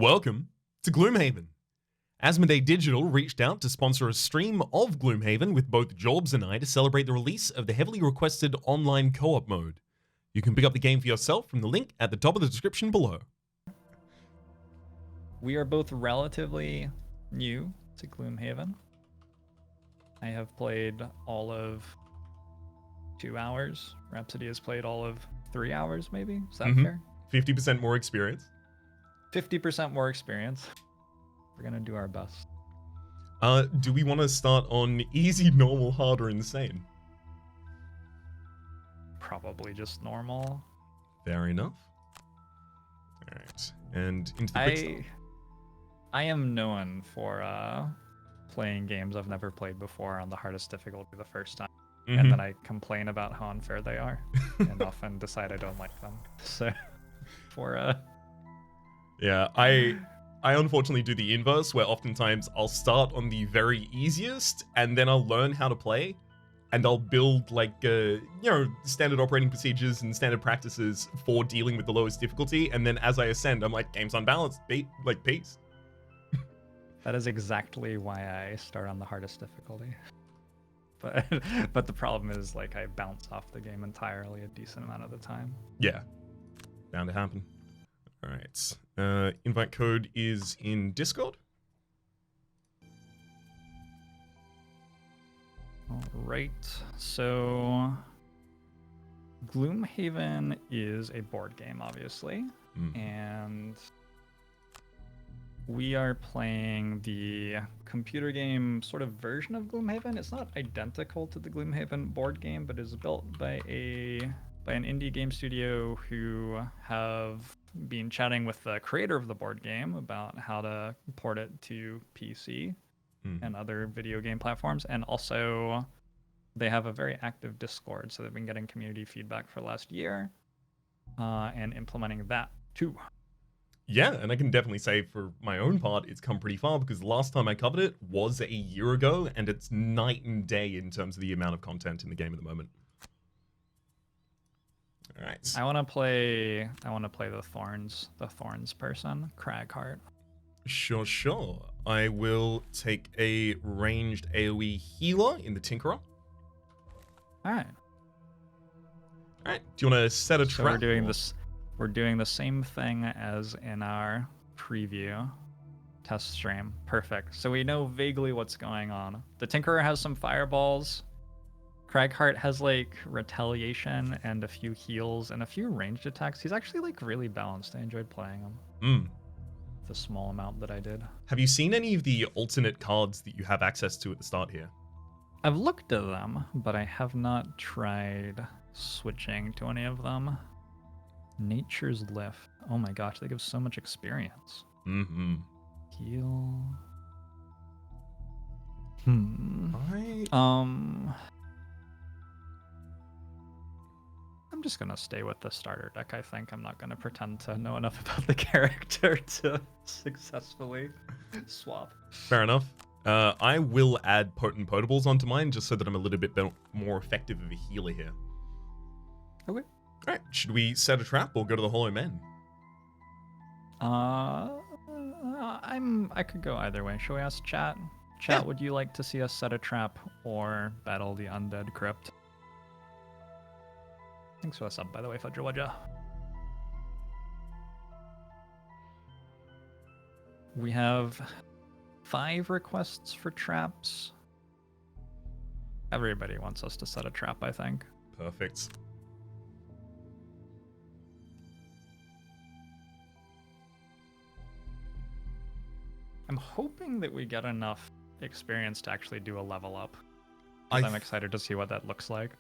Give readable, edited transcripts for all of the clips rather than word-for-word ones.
Welcome to Gloomhaven. Asmodee Digital reached out to sponsor a stream of Gloomhaven with both Jorbs and I to celebrate the release of the heavily requested online co-op mode. You can pick up the game for yourself from the link at the top of the description below. We are both relatively new to Gloomhaven. I have played all of 2 hours. Rhapsody has played all of 3 hours, maybe? Is that fair? 50% more experience. 50% more experience. We're gonna do our best. Do we want to start on easy, normal, hard, or insane? Probably just normal. Fair enough. Alright, and into the quick start. I am known for playing games I've never played before on the hardest difficulty the first time. And then I complain about how unfair they are and often decide I don't like them. So, Yeah, I unfortunately do the inverse, where oftentimes I'll start on the very easiest, and then I'll learn how to play, and I'll build standard operating procedures and standard practices for dealing with the lowest difficulty, and then as I ascend, I'm like, game's unbalanced, peace. That is exactly why I start on the hardest difficulty. But the problem is, like, I bounce off the game entirely a decent amount of the time. Yeah, bound to happen. All right, invite code is in Discord. All right, so Gloomhaven is a board game, obviously, and we are playing the computer game sort of version of Gloomhaven. It's not identical to the Gloomhaven board game, but is built by an indie game studio who have been chatting with the creator of the board game about how to port it to PC and other video game platforms. And also, they have a very active Discord, so they've been getting community feedback for the last year and implementing that too. Yeah, and I can definitely say for my own part, it's come pretty far, because the last time I covered it was a year ago, and it's night and day in terms of the amount of content in the game at the moment. All right. I want to play the Thorns person, Cragheart. Sure. I will take a ranged AoE healer in the Tinkerer. All right. Do you want to set a trap? So we're doing the same thing as in our preview test stream. Perfect. So we know vaguely what's going on. The Tinkerer has some fireballs. Cragheart has like retaliation and a few heals and a few ranged attacks. He's actually like really balanced. I enjoyed playing him. The small amount that I did. Have you seen any of the alternate cards that you have access to at the start here? I've looked at them, but I have not tried switching to any of them. Nature's Lift. Oh my gosh, they give so much experience. Heal. I'm just gonna stay with the starter deck, I think. I'm not gonna pretend to know enough about the character to successfully swap. Fair enough. I will add potent potables onto mine just so that I'm a little bit more effective of a healer here. Okay. All right, should we set a trap or go to the Hollow Men? I could go either way. Shall we ask chat? Chat, would you like to see us set a trap or battle the undead crypt? Thanks for the sub, by the way, Fudgerwudger. We have 5 requests for traps. Everybody wants us to set a trap, I think. Perfect. I'm hoping that we get enough experience to actually do a level up. I'm excited to see what that looks like.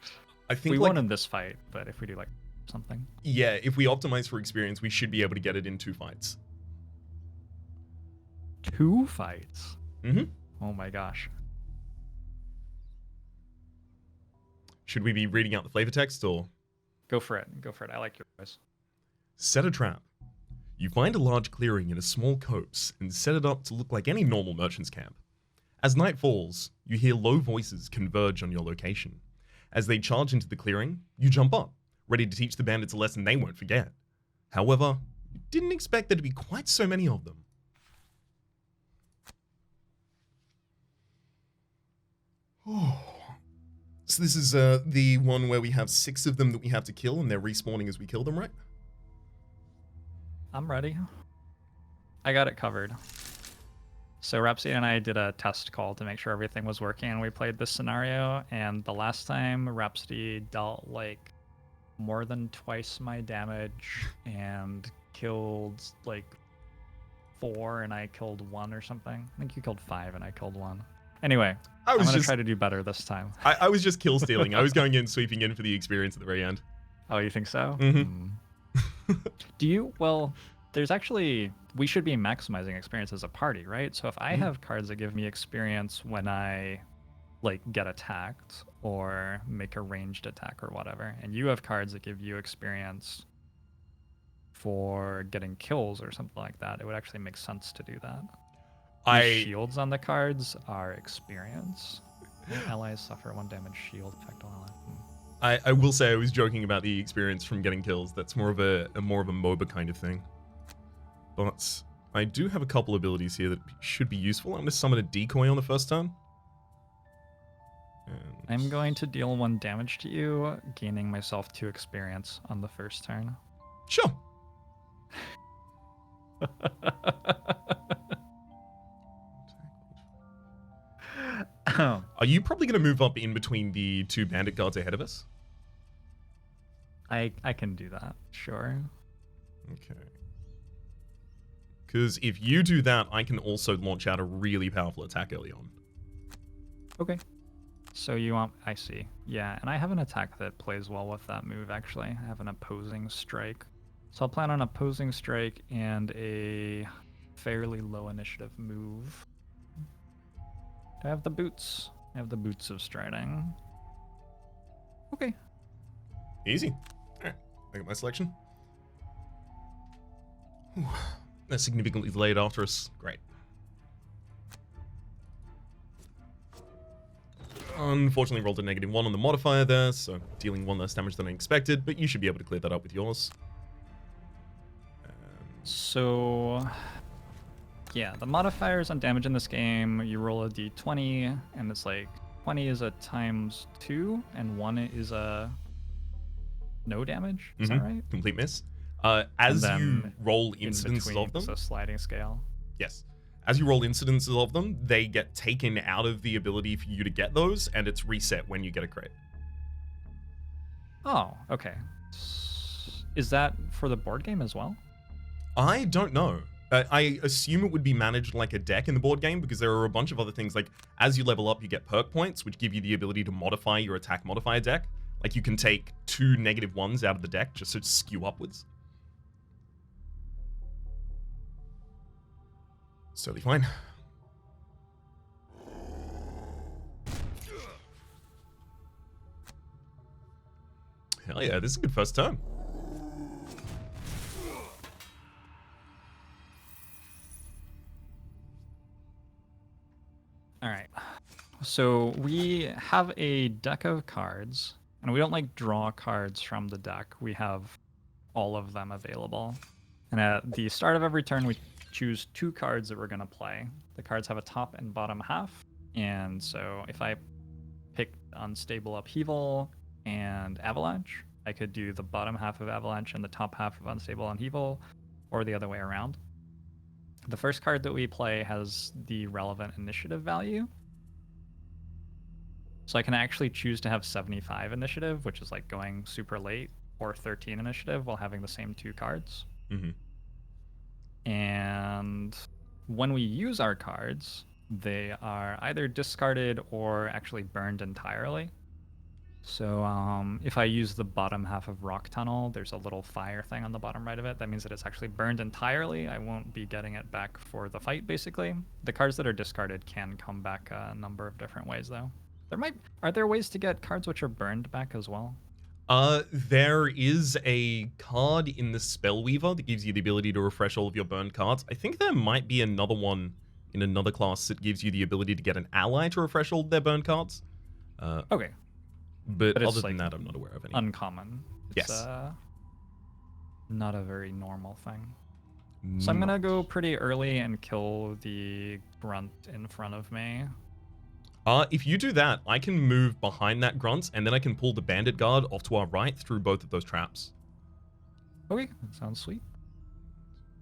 I think we won't in this fight, but if we do like something. Yeah, if we optimize for experience, we should be able to get it in 2 fights. 2 fights? Oh my gosh. Should we be reading out the flavor text or? Go for it. I like your voice. Set a trap. You find a large clearing in a small copse and set it up to look like any normal merchant's camp. As night falls, you hear low voices converge on your location. As they charge into the clearing, you jump up, ready to teach the bandits a lesson they won't forget. However, you didn't expect there to be quite so many of them. So this is the one where we have 6 of them that we have to kill, and they're respawning as we kill them, right? I'm ready. I got it covered. So Rhapsody and I did a test call to make sure everything was working, and we played this scenario, and the last time Rhapsody dealt like more than twice my damage and killed like 4 and I killed 1 or something. I think you killed 5 and I killed 1. Anyway, I'm going to try to do better this time. I was just kill stealing. I was going in, sweeping in for the experience at the very end. Oh, you think so? Mm-hmm. Do you? Well, there's actually, we should be maximizing experience as a party, right? So if I have cards that give me experience when I like get attacked or make a ranged attack or whatever, and you have cards that give you experience for getting kills or something like that, it would actually make sense to do that. Shields on the cards are experience. Allies suffer 1 damage shield effect on ally. I will say I was joking about the experience from getting kills. That's more of a MOBA kind of thing. But I do have a couple abilities here that should be useful. I'm going to summon a decoy on the first turn. And I'm going to deal 1 damage to you, gaining myself 2 experience on the first turn. Sure. Are you probably going to move up in between the 2 bandit guards ahead of us? I can do that, sure. Okay. Because if you do that, I can also launch out a really powerful attack early on. Okay. So you want... I see. Yeah, and I have an attack that plays well with that move, actually. I have an opposing strike. So I'll plan on opposing strike and a fairly low initiative move. I have the boots. I have the boots of striding. Okay. Easy. Alright, I got my selection. Whew. They're significantly delayed after us. Great. Unfortunately, rolled a -1 on the modifier there, so dealing 1 less damage than I expected, but you should be able to clear that up with yours. So... yeah, the modifiers on damage in this game, you roll a d20, and it's like 20 is a ×2, and 1 is a no damage. Is that right? Complete miss. As you roll incidences of them, it's a sliding scale. yes. As you roll incidences of them, they get taken out of the ability for you to get those, and it's reset when you get a crit. Oh, okay. Is that for the board game as well? I don't know. I assume it would be managed like a deck in the board game, because there are a bunch of other things, like as you level up, you get perk points, which give you the ability to modify your attack modifier deck. Like you can take 2 -1s out of the deck just to skew upwards. It's totally fine. Hell yeah, this is a good first turn. All right. So we have a deck of cards, and we don't like draw cards from the deck. We have all of them available. And at the start of every turn, we choose 2 cards that we're going to play. The cards have a top and bottom half. And so if I pick Unstable Upheaval and Avalanche, I could do the bottom half of Avalanche and the top half of Unstable Upheaval, or the other way around. The first card that we play has the relevant initiative value. So I can actually choose to have 75 initiative, which is like going super late, or 13 initiative while having the same 2 cards. And when we use our cards, they are either discarded or actually burned entirely. So if I use the bottom half of Rock Tunnel, there's a little fire thing on the bottom right of it. That means that it's actually burned entirely. I won't be getting it back for the fight, basically. The cards that are discarded can come back a number of different ways, though. Are there ways to get cards which are burned back as well? There is a card in the Spellweaver that gives you the ability to refresh all of your burned cards. I think there might be another one in another class that gives you the ability to get an ally to refresh all of their burned cards. Okay. But other than that, I'm not aware of any. Uncommon. It's, yes. Not a very normal thing. So I'm going to go pretty early and kill the grunt in front of me. If you do that, I can move behind that grunt, and then I can pull the bandit guard off to our right through both of those traps. Okay, that sounds sweet.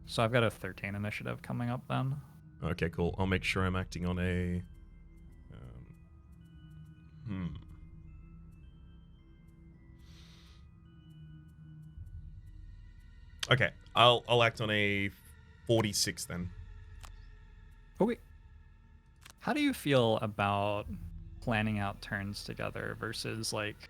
So I've got a 13 initiative coming up then. Okay, cool. I'll make sure I'm acting on a... Okay, I'll act on a 46 then. Okay. How do you feel about planning out turns together versus like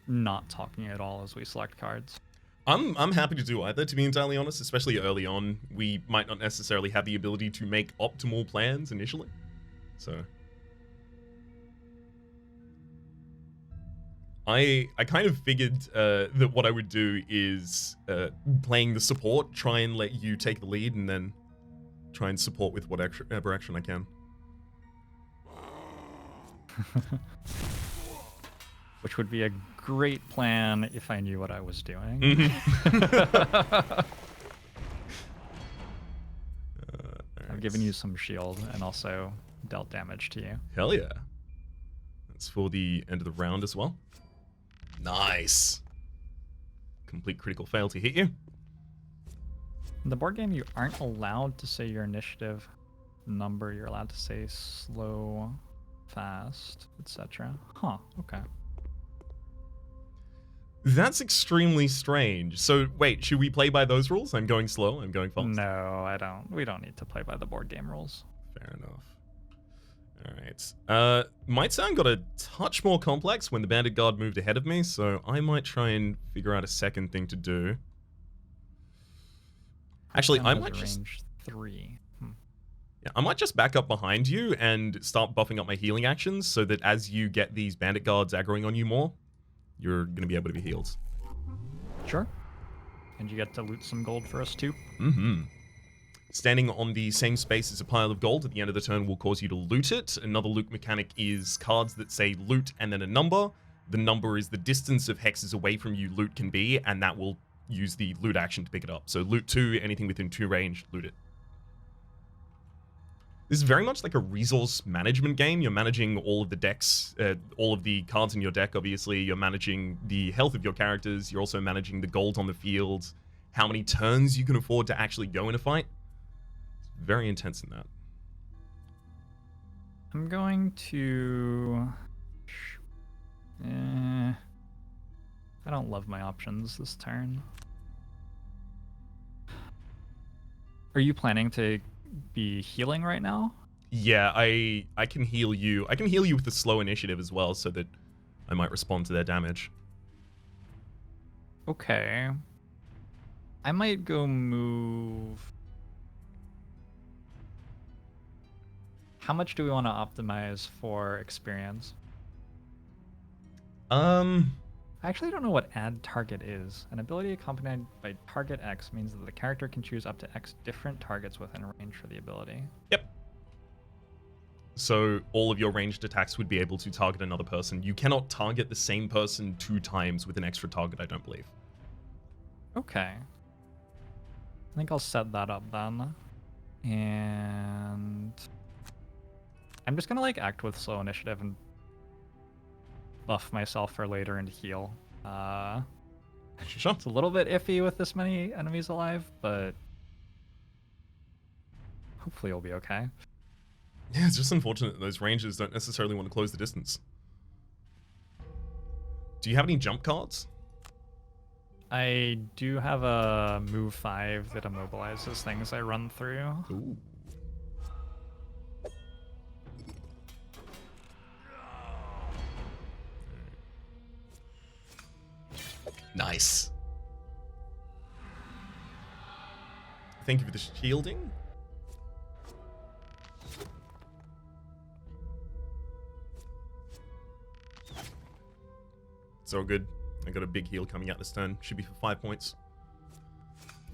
not talking at all as we select cards? I'm happy to do either, to be entirely honest, especially early on. We might not necessarily have the ability to make optimal plans initially. So I kind of figured that what I would do is playing the support, try and let you take the lead, and then try and support with whatever action I can. Which would be a great plan if I knew what I was doing. I've given you some shield and also dealt damage to you. Hell yeah. That's for the end of the round as well. Nice. Complete critical fail to hit you. In the board game, you aren't allowed to say your initiative number. You're allowed to say slow, fast, etc. Huh, okay. That's extremely strange. So, wait, should we play by those rules? I'm going slow, I'm going fast. No, I don't. We don't need to play by the board game rules. Fair enough. Alright. Might sound got a touch more complex when the bandit guard moved ahead of me, so I might try and figure out a second thing to do. Actually, I might just... range 3. Yeah, I might just back up behind you and start buffing up my healing actions so that as you get these bandit guards aggroing on you more, you're going to be able to be healed. Sure. And you get to loot some gold for us too. Mm-hmm. Standing on the same space as a pile of gold at the end of the turn will cause you to loot it. Another loot mechanic is cards that say loot and then a number. The number is the distance of hexes away from you loot can be, and that will use the loot action to pick it up. So loot 2, anything within 2 range, loot it. This is very much like a resource management game. You're managing all of the decks, all of the cards in your deck, obviously. You're managing the health of your characters. You're also managing the gold on the field, how many turns you can afford to actually go in a fight. It's very intense in that. I'm going to... I don't love my options this turn. Are you planning to be healing right now? Yeah, I can heal you. I can heal you with the slow initiative as well, so that I might respond to their damage. Okay. I might go move... How much do we want to optimize for experience? I actually don't know what add target is. An ability accompanied by target X means that the character can choose up to X different targets within range for the ability. Yep. So all of your ranged attacks would be able to target another person. You cannot target the same person 2 times with an extra target, I don't believe. Okay. I think I'll set that up then. And I'm just gonna like act with slow initiative and buff myself for later and heal. Sure. It's a little bit iffy with this many enemies alive, but hopefully it'll be okay. Yeah, it's just unfortunate that those rangers don't necessarily want to close the distance. Do you have any jump cards? I do have a move 5 that immobilizes things I run through. Ooh. Nice. Thank you for the shielding. It's all good. I got a big heal coming out this turn. Should be for 5 points.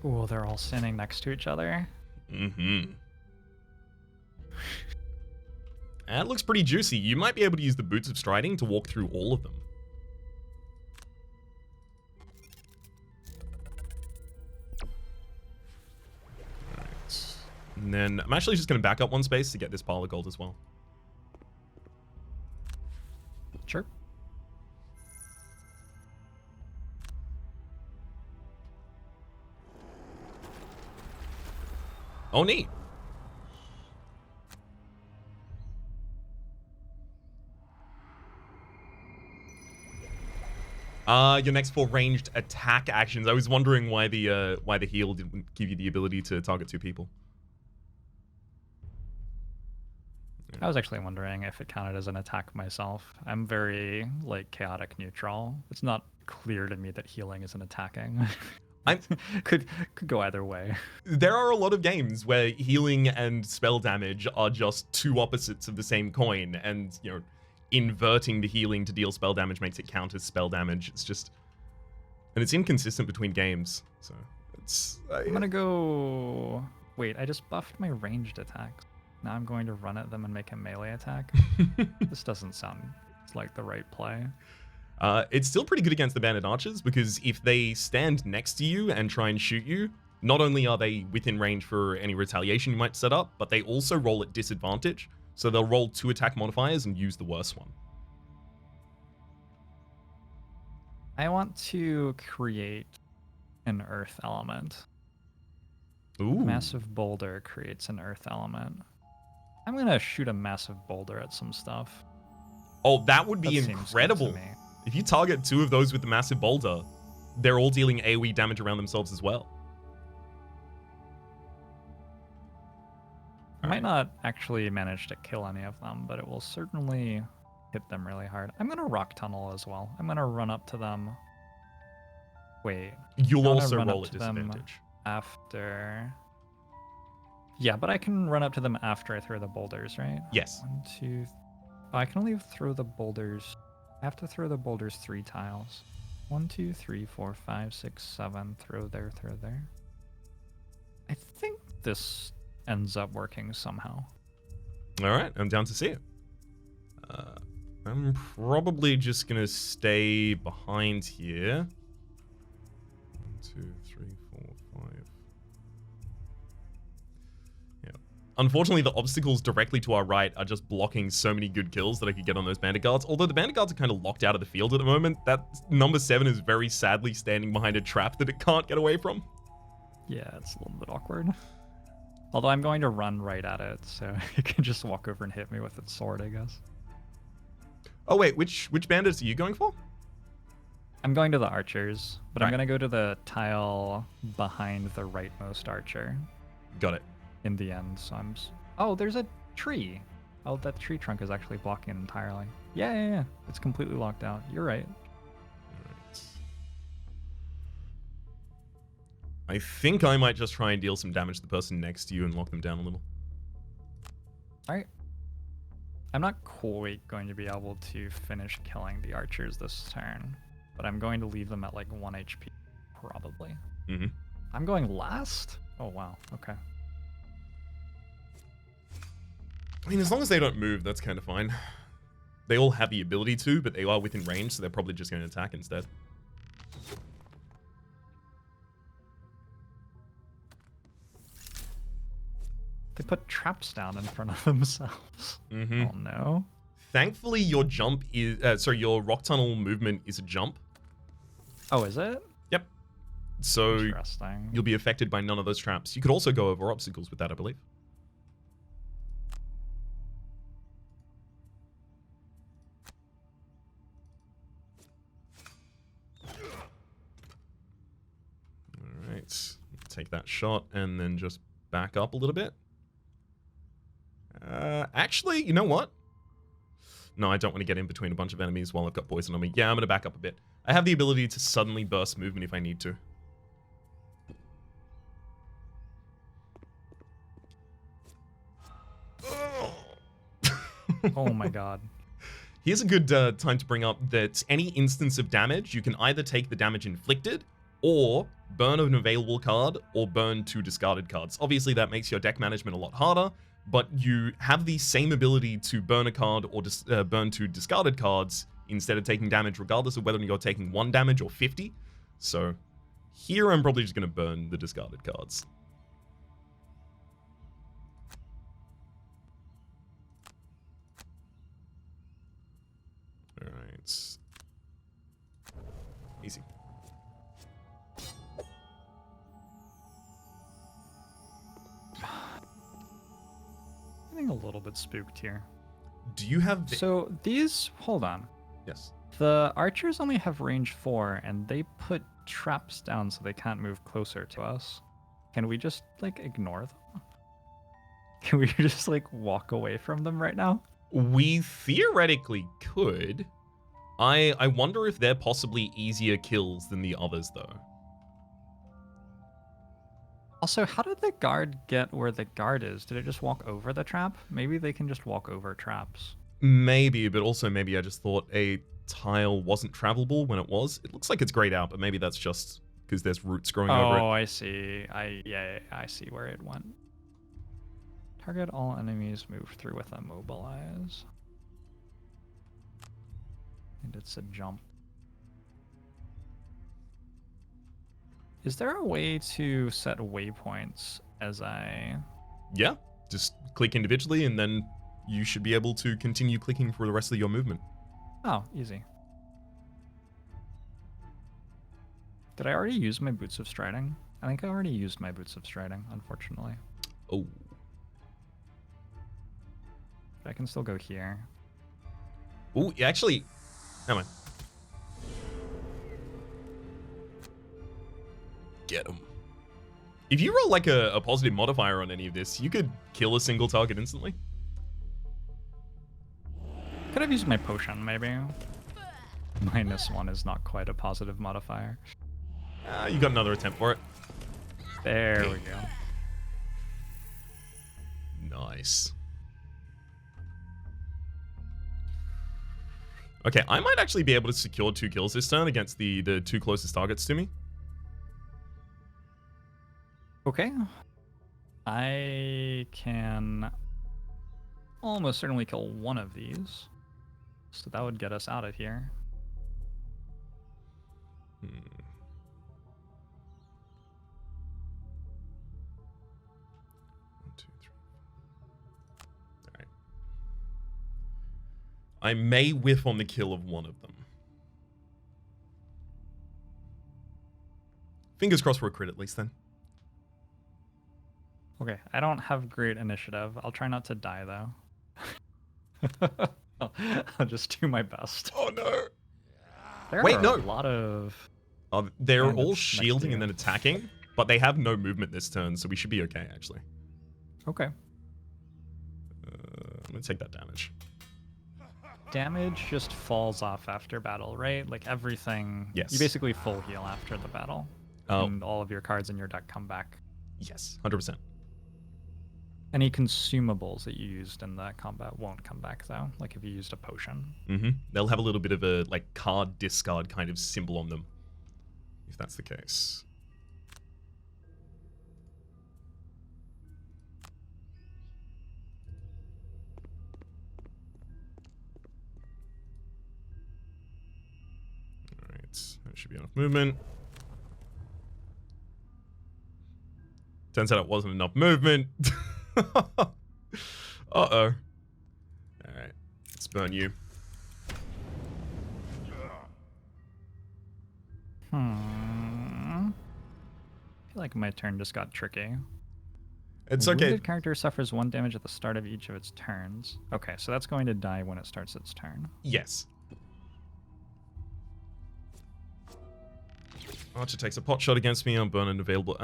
Oh, they're all standing next to each other. Mm-hmm. That looks pretty juicy. You might be able to use the Boots of Striding to walk through all of them. And then I'm actually just going to back up 1 space to get this pile of gold as well. Sure. Oh, neat. Your next 4 ranged attack actions. I was wondering why the heal didn't give you the ability to target 2 people. I was actually wondering if it counted as an attack myself. I'm very, like, chaotic neutral. It's not clear to me that healing is an attacking. could go either way. There are a lot of games where healing and spell damage are just 2 opposites of the same coin, and, you know, inverting the healing to deal spell damage makes it count as spell damage. It's just... And it's inconsistent between games, so it's... I'm gonna go... Wait, I just buffed my ranged attacks. Now I'm going to run at them and make a melee attack. This doesn't sound like the right play. It's still pretty good against the bandit archers, because if they stand next to you and try and shoot you, not only are they within range for any retaliation you might set up, but they also roll at disadvantage. So they'll roll 2 attack modifiers and use the worst one. I want to create an earth element. Ooh. Massive boulder creates an earth element. I'm gonna shoot a massive boulder at some stuff. Oh, that would be That seems incredible. good to me. If you target 2 of those with the massive boulder, they're all dealing AoE damage around themselves as well. I might not actually manage to kill any of them, but it will certainly hit them really hard. I'm gonna rock tunnel as well. I'm gonna run up to them. Wait. You'll I wanna also run roll up at to them disadvantage. after. Yeah, but I can run up to them after I throw the boulders, right? Yes. 1, 2. Oh, I can only throw the boulders. I have to throw the boulders 3 tiles. 1, 2, 3, 4, 5, 6, 7. Throw there, throw there. I think this ends up working somehow. All right, I'm down to see it. I'm probably just gonna stay behind here. 1, 2, 3, 4, 5. Yeah. Unfortunately, the obstacles directly to our right are just blocking so many good kills that I could get on those bandit guards. Although the bandit guards are kind of locked out of the field at the moment. That number 7 is very sadly standing behind a trap that it can't get away from. Yeah, it's a little bit awkward. Although I'm going to run right at it, so it can just walk over and hit me with its sword, I guess. Oh wait, which bandits are you going for? I'm going to the archers, but I'm Right. going to go to the tile behind the rightmost archer Got it. in the end. So Oh, there's a tree. Oh, that tree trunk is actually blocking it entirely. Yeah. It's completely locked out. You're right. Alright. I think I might just try and deal some damage to the person next to you and lock them down a little. All right. I'm not quite going to be able to finish killing the archers this turn, but I'm going to leave them at like 1 HP, probably. Mm-hmm. I'm going last? Oh, wow. Okay. I mean, as long as they don't move, that's kind of fine. They all have the ability to, but they are within range, so they're probably just going to attack instead. They put traps down in front of themselves. Mm-hmm. Oh, no. Thankfully, your jump is... your rock tunnel movement is a jump. Oh, is it? Yep. So Interesting. you'll be affected by none of those traps. You could also go over obstacles with that, I believe. Alright. Take that shot and then just back up a little bit. Actually, you know what? No, I don't want to get in between a bunch of enemies while I've got poison on me. Yeah, I'm going to back up a bit. I have the ability to suddenly burst movement if I need to. Oh my god. Here's a good time to bring up that any instance of damage, you can either take the damage inflicted, or burn an available card, or burn 2 discarded cards. Obviously, that makes your deck management a lot harder, but you have the same ability to burn a card or burn 2 discarded cards instead of taking damage, regardless of whether you're taking 1 damage or 50. So here, I'm probably just going to burn the discarded cards. Alright. a little bit spooked here. Do you have... So these... Hold on. Yes. The archers only have range 4, and they put traps down so they can't move closer to us. Can we just, like, ignore them? Can we just, like, walk away from them right now? We theoretically could. I wonder if they're possibly easier kills than the others, though. Also, how did the guard get where the guard is? Did it just walk over the trap? Maybe they can just walk over traps. Maybe, but also maybe I just thought a tile wasn't travelable when it was. It looks like it's grayed out, but maybe that's just because there's roots growing over it. Oh, I see. I see where it went. Target all enemies move through with immobilize. And it's a jump. Is there a way to set waypoints as I... Yeah, just click individually and then you should be able to continue clicking for the rest of your movement. Oh, easy. Did I already use my Boots of Striding? I think I already used my Boots of Striding, unfortunately. Oh. But I can still go here. Oh, actually, never mind. Get him. If you roll like a positive modifier on any of this, you could kill a single target instantly. Could have used my potion, maybe. -1 is not quite a positive modifier. You got another attempt for it. There we go. Nice. Okay, I might actually be able to secure 2 kills this turn against the 2 closest targets to me. Okay. I can almost certainly kill one of these. So that would get us out of here. Hmm. 1, 2, 3. All right. I may whiff on the kill of one of them. Fingers crossed for a crit at least then. Okay, I don't have great initiative. I'll try not to die though. I'll just do my best. Oh no! There Wait, are no. a lot of... They're Kind of all next shielding to and you. then attacking, but they have no movement this turn, so we should be okay actually. Okay. I'm gonna take that damage. Damage just falls off after battle, right? Like everything... Yes. You basically full heal after the battle. Oh. And all of your cards in your deck come back. Yes, 100%. Any consumables that you used in that combat won't come back though, like if you used a potion. Mm-hmm. They'll have a little bit of a like card discard kind of symbol on them, if that's the case. All right, that should be enough movement. Turns out it wasn't enough movement. Uh-oh. Alright. Let's burn you. I feel like my turn just got tricky. It's The okay. wounded character suffers 1 damage at the start of each of its turns. Okay, so that's going to die when it starts its turn. Yes. Archer takes a pot shot against me. I'm burning available.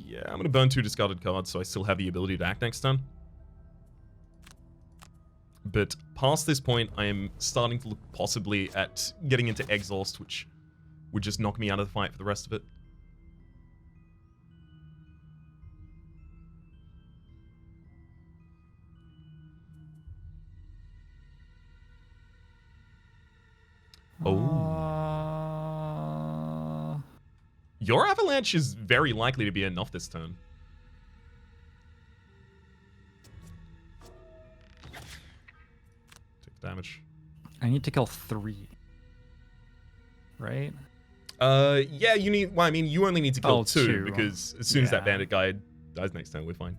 Yeah, I'm going to burn 2 discarded cards, so I still have the ability to act next turn. But past this point, I am starting to look possibly at getting into exhaust, which would just knock me out of the fight for the rest of it. Oh. Your avalanche is very likely to be enough this turn. Take damage. I need to kill 3. Right? Yeah, you need... Well, I mean, you only need to kill 2, 2. because as soon as that Yeah. bandit guy dies next turn, we're fine.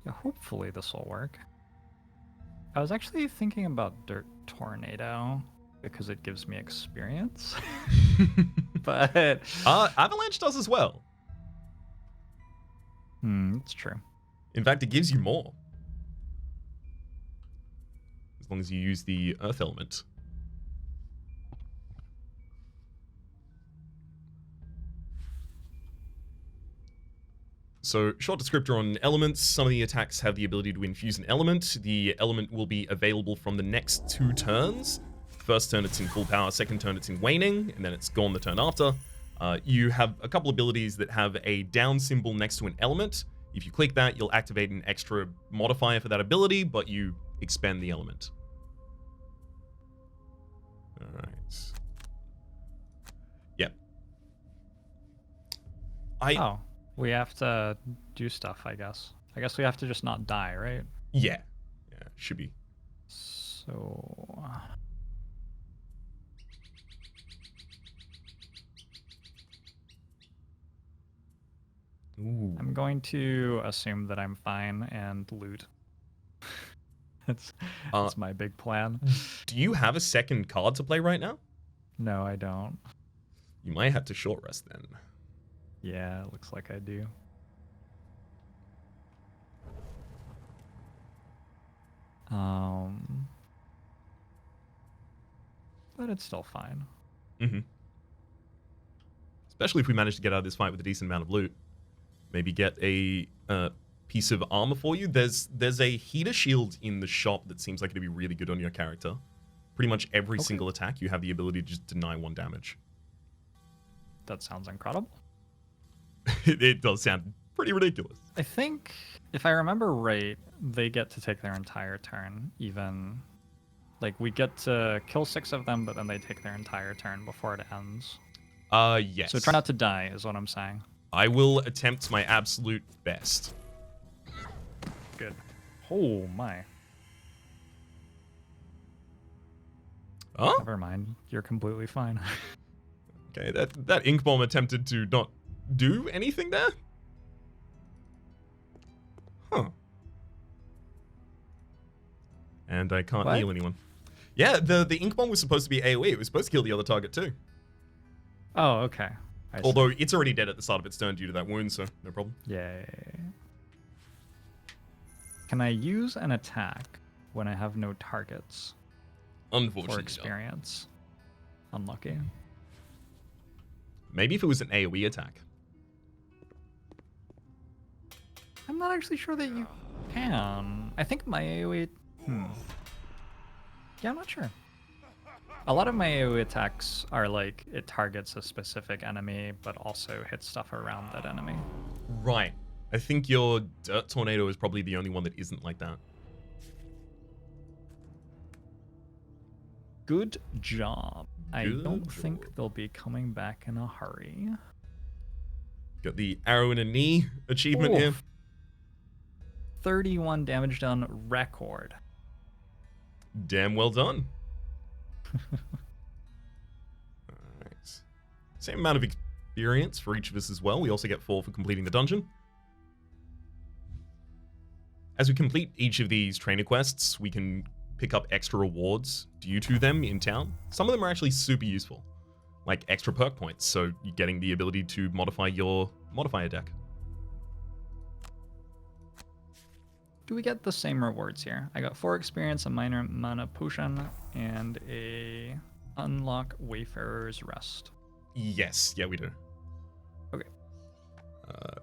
Yeah, hopefully this will work. I was actually thinking about Dirt Tornado because it gives me experience. But Avalanche does as well. it's true. In fact, it gives you more. As long as you use the earth element. So, short descriptor on elements. Some of the attacks have the ability to infuse an element. The element will be available from the next 2 turns. First turn it's in full power, second turn it's in waning, and then it's gone the turn after. You have a couple abilities that have a down symbol next to an element. If you click that, you'll activate an extra modifier for that ability, but you expend the element. Alright. Yep. Oh, we have to do stuff, I guess. I guess we have to just not die, right? Yeah. Yeah, should be. So... Ooh. I'm going to assume that I'm fine and loot. That's my big plan. Do you have a second card to play right now? No, I don't. You might have to short rest then. Yeah, it looks like I do. But it's still fine. Mm-hmm. Especially if we manage to get out of this fight with a decent amount of loot. Maybe get a piece of armor for you. There's a heater shield in the shop that seems like it'd be really good on your character. Pretty much every single attack, you have the ability to just deny 1 damage. That sounds incredible. It does sound pretty ridiculous. I think, if I remember right, they get to take their entire turn, even... Like, we get to kill 6 of them, but then they take their entire turn before it ends. Yes. So try not to die, is what I'm saying. I will attempt my absolute best. Good. Oh, my. Oh? Never mind. You're completely fine. Okay, that ink bomb attempted to not do anything there? Huh. And I can't heal anyone. Yeah, the ink bomb was supposed to be AoE. It was supposed to kill the other target too. Oh, okay. Although it's already dead at the start of its turn due to that wound, so no problem. Yay. Can I use an attack when I have no targets? Unfortunately. For experience. Unlucky. Maybe if it was an AoE attack. I'm not actually sure that you can. I think my AoE... Yeah, I'm not sure. A lot of my AoE attacks are like, it targets a specific enemy, but also hits stuff around that enemy. Right. I think your Dirt Tornado is probably the only one that isn't like that. Good job. I don't think they'll be coming back in a hurry. Got the arrow in a knee achievement here. 31 damage done record. Damn well done. Alright. Same amount of experience for each of us as well. We also get 4 for completing the dungeon. As we complete each of these trainer quests, we can pick up extra rewards due to them in town. Some of them are actually super useful, like extra perk points, so you're getting the ability to modify your modifier deck. Do we get the same rewards here? I got 4 experience, a minor mana potion, and a unlock Wayfarer's Rest. Yes, yeah, we do. Okay.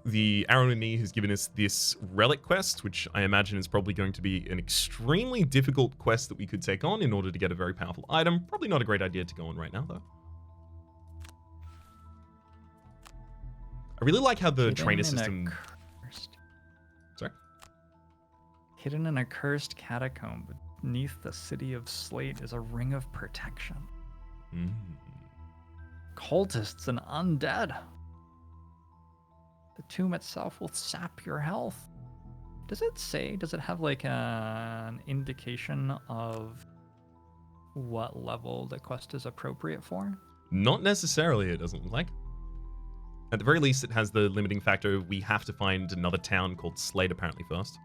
The Arrow in Knee has given us this relic quest, which I imagine is probably going to be an extremely difficult quest that we could take on in order to get a very powerful item. Probably not a great idea to go on right now, though. I really like how the trainer system... Sorry? Hidden in a cursed catacomb beneath the city of Slate is a ring of protection. Cultists and undead. The tomb itself will sap your health. Does it say, does it have like an indication of what level the quest is appropriate for? Not necessarily, it doesn't look like. At the very least, it has the limiting factor, we have to find another town called Slate apparently first.